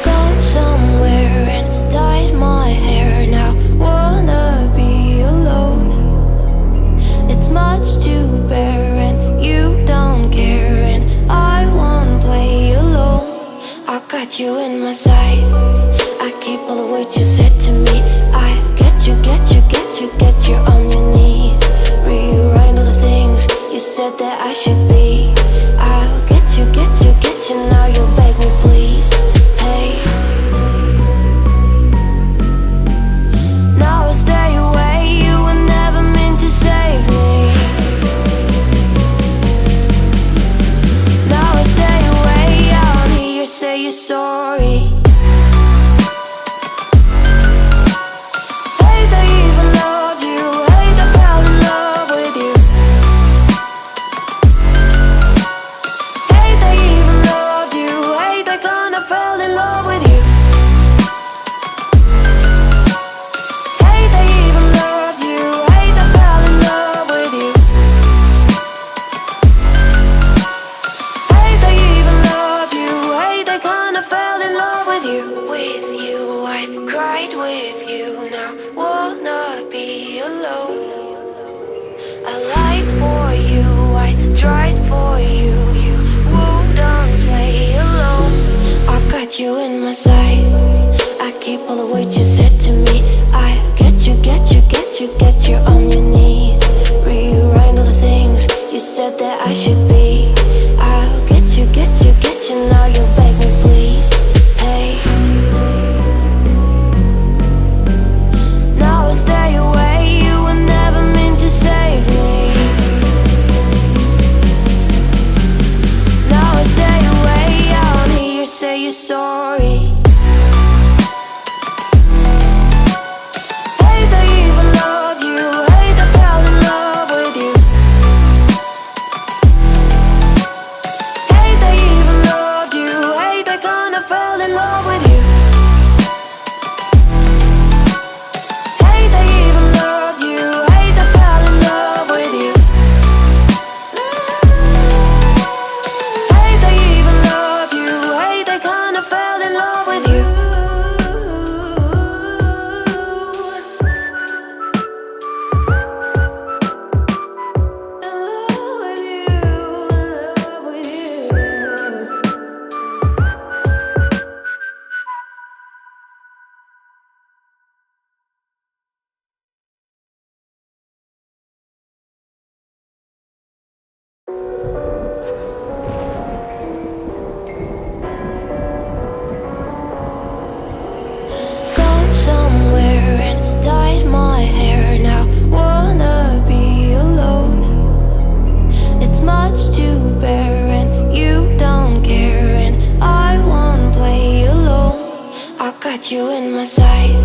Gone somewhere and dyed my hair now. Wanna be alone. It's much to bear and you don't care, and I won't play alone. I got you in my sight. I keep all the words you said to me. I get you, get you, get you, get you on your knees. Rewrite all the things you said that I should be. I'll get you, get you, get you. Now you'll beg me please. Hey, now I'll stay away. You were never meant to save me. Now I stay away. I don't hear you say you're sorry. Hate I even loved you. Hate I fell in love with you. Hate I even loved you. Hate I kinda fell in love with you. Hate I even loved you. Hate I fell in love with you. Hate I even loved you. Hate I kinda fell in love with you. With you, I cried with you. Now wanna be alone. I lied for you, I tried for you. You wouldn't play alone. I got you in my sight. I keep all the words you said to me. I get you, get you, get you, get you on your knees. Rewrite all the things you said that I should be. I'll get you, get you, get you. Now you'll beg me please. Hey, now I'll stay away. You were never meant to save me. Now I stay away. I don't hear you say you're sorry. Hate I even loved you. Hate I fell in love with you. Hate I even loved you. Hate I kinda fell in love with you. Hate I even loved you. Hate I fell in love with you. Hate I even loved you. Hate I kinda fell in love with you. Gone somewhere and dyed my hair now. Wanna be alone. It's much to bear and you don't care, and I won't play alone. I got you in my sight.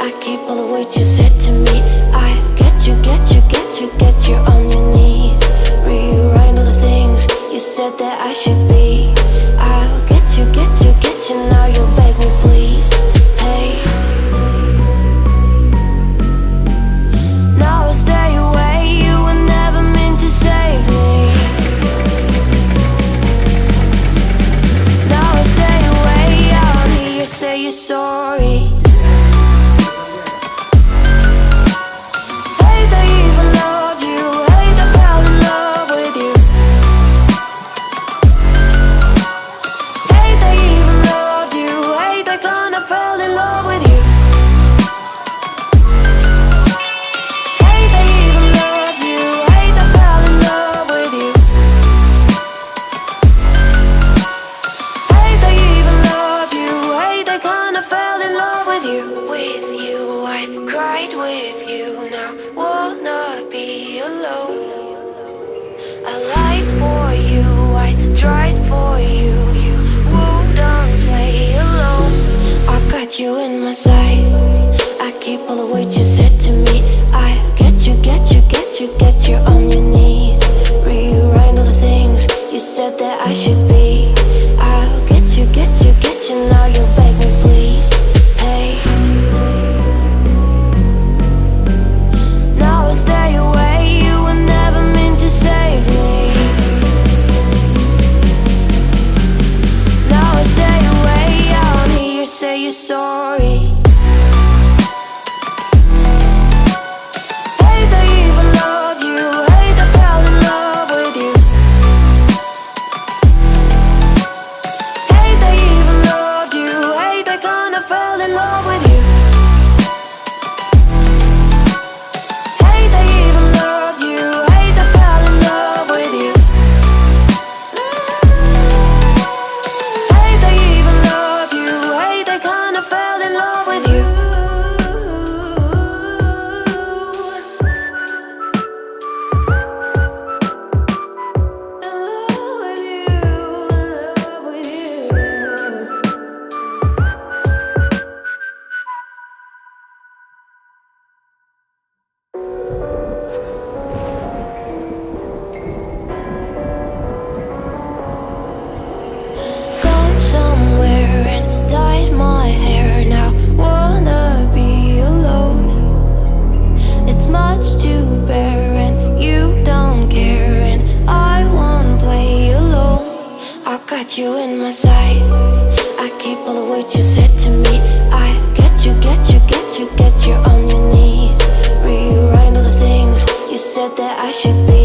I keep all the words you said to me. I get you, get you, get you, get you on your knees. Rewrite all the things you said that I should be. I'll get you, get you, get you. Now you'll beg me please. Hey, now I'll stay away. You were never meant to save me. Now I'll stay away. I don't hear you say you're sorry. Hate I even loved you. Hate I fell in love with you. Hate I even loved you. Hate I kinda fell in love with you. Hate I even loved you. Hate I fell in love with you. Hate I even loved you. Hate I kinda fell in love with you. With you, I cried with you. Now wanna be alone. I lied for you, I tried for you. You wouldn't play alone. I got you in my sight. I keep all the words you said to me. I get you, get you, get you, get you on your knees. Rewrite all the things you said that I should be. I'll get you, get you, get you. Now you'll beg me please. Hey, now I'll stay away. You were never where I should be.